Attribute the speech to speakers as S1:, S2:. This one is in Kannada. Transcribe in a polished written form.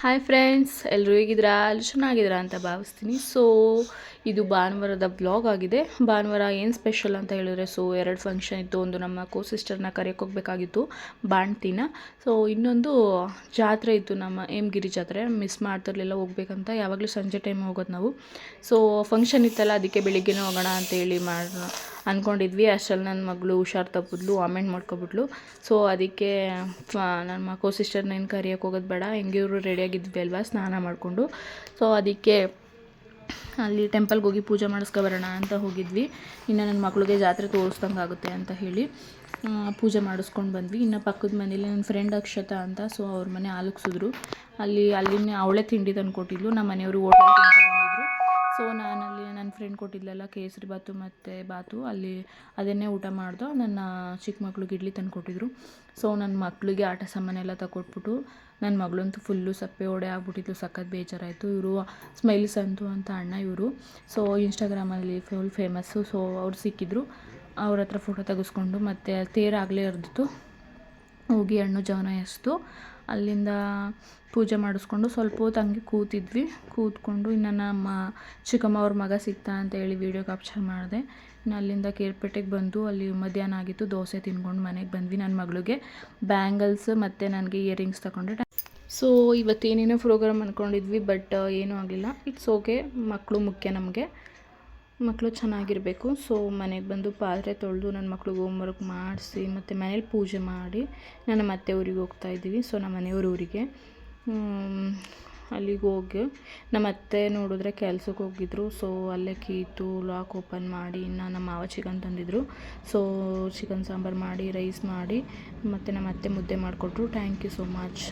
S1: ಹಾಯ್ ಫ್ರೆಂಡ್ಸ್, ಎಲ್ಲರೂ ಹೇಗಿದ್ದೀರಾ? ಅಲ್ಲಿ ಚೆನ್ನಾಗಿದ್ದೀರಾ ಅಂತ ಭಾವಿಸ್ತೀನಿ. ಸೊ ಇದು ಭಾನುವಾರದ ಬ್ಲಾಗ್ ಆಗಿದೆ. ಭಾನುವಾರ ಏನು ಸ್ಪೆಷಲ್ ಅಂತ ಹೇಳಿದ್ರೆ, ಎರಡು ಫಂಕ್ಷನ್ ಇತ್ತು. ಒಂದು ನಮ್ಮ ಸಿಸ್ಟರ್ನ ಕರೆಯೋಕೆ ಹೋಗಬೇಕಾಗಿತ್ತು, ಬಾಣ್ತಿನ. ಸೊ ಇನ್ನೊಂದು ಜಾತ್ರೆ ಇತ್ತು, ನಮ್ಮ ಹೇಮಗಿರಿ ಜಾತ್ರೆ. ಮಿಸ್ ಮಾಡ್ತಿರ್ಲಿಲ್ಲ, ಹೋಗ್ಬೇಕಂತ. ಯಾವಾಗಲೂ ಸಂಜೆ ಟೈಮ್ ಹೋಗೋದು ನಾವು. ಸೊ ಫಂಕ್ಷನ್ ಇತ್ತಲ್ಲ, ಅದಕ್ಕೆ ಬೆಳಿಗ್ಗೆನೇ ಹೋಗೋಣ ಅಂತೇಳಿ ಅಂದ್ಕೊಂಡಿದ್ವಿ. ಅಷ್ಟರಲ್ಲಿ ನನ್ನ ಮಗಳು ಹುಷಾರು ತಪ್ಪಿದ್ಲು, ವಾಮೆಂಟ್ ಮಾಡ್ಕೊಬಿಟ್ಲು. ಸೊ ಅದಕ್ಕೆ ನಮ್ಮ ಸಿಸ್ಟರ್ನ ಏನು ಕರೆಯೋಕೆ ಹೋಗೋದು ಬೇಡ, ಹೆಂಗಿದ್ರು ರೆಡಿಯಾಗಿದ್ವಿ ಅಲ್ವಾ ಸ್ನಾನ ಮಾಡಿಕೊಂಡು. ಸೊ ಅದಕ್ಕೆ ಅಲ್ಲಿ ಟೆಂಪಲ್ಗೆ ಹೋಗಿ ಪೂಜೆ ಮಾಡಿಸ್ಕೊಬರೋಣ ಅಂತ ಹೋಗಿದ್ವಿ. ಇನ್ನು ನನ್ನ ಮಗಳಿಗೆ ಜಾತ್ರೆ ತೋರಿಸ್ದಂಗೆ ಆಗುತ್ತೆ ಅಂತ ಹೇಳಿ ಪೂಜೆ ಮಾಡಿಸ್ಕೊಂಡು ಬಂದ್ವಿ. ಇನ್ನು ಪಕ್ಕದ ಮನೇಲಿ ನನ್ನ ಫ್ರೆಂಡ್ ಅಕ್ಷತಾ ಅಂತ, ಸೊ ಅವ್ರ ಮನೆ ಆಲಕ್ಸಿದ್ರು. ಅಲ್ಲಿನೇ ಅವಳೇ ತಿಂಡಿ ತಂದು ಕೊಟ್ಟಿದ್ಲು. ನಮ್ಮ ಮನೆಯವರು ಹೋಟೆಲ್ ತಿಂದು ಬಂದಿದ್ರು. ಸೊ ನಾನಲ್ಲಿ ನನ್ನ ಫ್ರೆಂಡ್ ಕೊಟ್ಟಿದ್ಲಲ್ಲ ಕೇಸರಿ ಬಾತು ಮತ್ತು ಬಾತು, ಅದನ್ನೇ ಊಟ ಮಾಡ್ದೋ. ನನ್ನ ಚಿಕ್ಕ ಮಕ್ಳಿಗೆ ಇಡ್ಲಿ ತಂದು ಕೊಟ್ಟಿದ್ರು. ಸೊ ನನ್ನ ಮಕ್ಕಳಿಗೆ ಆಟ ಸಾಮಾನೆಲ್ಲ ತಗೊಟ್ಬಿಟ್ಟು, ನನ್ನ ಮಗಳಂತೂ ಫುಲ್ಲು ಸಪ್ಪೆ ಒಡೆ ಆಗ್ಬಿಟ್ಟಿದ್ಲು, ಸಖತ್ ಬೇಜಾರಾಯಿತು. ಇವರು ಸ್ಮೈಲಿ ಸಂತು ಅಂತ ಅಣ್ಣ ಇವರು. ಸೊ ಇನ್ಸ್ಟಾಗ್ರಾಮಲ್ಲಿ ಫುಲ್ ಫೇಮಸ್ಸು. ಸೊ ಅವ್ರು ಸಿಕ್ಕಿದ್ರು, ಅವ್ರ ಹತ್ರ ಫೋಟೋ ತೆಗೆಸ್ಕೊಂಡು ಮತ್ತೆ ತೇರಾಗಲೇ ಇರ್ದಿತ್ತು, ಹೋಗಿ ಹಣ್ಣು ಜವನ ಎಸ್ತು ಅಲ್ಲಿಂದ ಪೂಜೆ ಮಾಡಿಸ್ಕೊಂಡು ಸ್ವಲ್ಪ ಹೊತ್ತು ಹಂಗೆ ಕೂತ್ಕೊಂಡು ಇನ್ನು ನಮ್ಮ ಚಿಕ್ಕಮ್ಮ ಅವ್ರ ಮಗ ಸಿಗ್ತಾ ಅಂತ ಹೇಳಿ ವೀಡಿಯೋ ಕ್ಯಾಪ್ಚರ್ ಮಾಡಿದೆ. ಇನ್ನು ಅಲ್ಲಿಂದ ಕೇರ್ಪೇಟೆಗೆ ಬಂದು ಅಲ್ಲಿ ಮಧ್ಯಾಹ್ನ ಆಗಿತ್ತು, ದೋಸೆ ತಿನ್ಕೊಂಡು ಮನೆಗೆ ಬಂದ್ವಿ. ನನ್ನ ಮಗಳಿಗೆ ಬ್ಯಾಂಗಲ್ಸ್ ಮತ್ತು ನನಗೆ ಇಯರಿಂಗ್ಸ್ ತಗೊಂಡೆ. ಸೊ ಇವತ್ತೇನೇನೋ ಪ್ರೋಗ್ರಾಮ್ ಅಂದ್ಕೊಂಡಿದ್ವಿ, ಬಟ್ ಏನೂ ಆಗಲಿಲ್ಲ. ಇಟ್ಸ್ ಓಕೆ, ಮಕ್ಕಳು ಮುಖ್ಯ ನಮಗೆ, ಮಕ್ಕಳು ಚೆನ್ನಾಗಿರಬೇಕು. ಸೊ ಮನೆಗೆ ಬಂದು ಪಾತ್ರೆ ತೊಳೆದು ನನ್ನ ಮಕ್ಳಿಗೆ ಹೋಮ್ವರ್ಕ್ ಮಾಡಿಸಿ ಮತ್ತು ಮನೇಲಿ ಪೂಜೆ ಮಾಡಿ ನನ್ನ ಮತ್ತೆ ಊರಿಗೆ ಹೋಗ್ತಾಯಿದ್ದೀವಿ. ಸೊ ನಮ್ಮ ಮನೆಯವ್ರ ಊರಿಗೆ ಅಲ್ಲಿಗೆ ಹೋಗಿ ನಮ್ಮ ಅತ್ತೆ ನೋಡಿದ್ರೆ ಕೆಲ್ಸಕ್ಕೆ ಹೋಗಿದ್ರು. ಸೊ ಅಲ್ಲೇ ಕೀತು ಲಾಕ್ ಓಪನ್ ಮಾಡಿ, ಇನ್ನು ನಮ್ಮ ಮಾವ ಚಿಕನ್ ತಂದಿದ್ರು. ಸೊ ಚಿಕನ್ ಸಾಂಬಾರು ಮಾಡಿ, ರೈಸ್ ಮಾಡಿ ಮತ್ತು ನಮ್ಮ ಅತ್ತೆ ಮುದ್ದೆ ಮಾಡಿಕೊಟ್ರು. Thank you so much.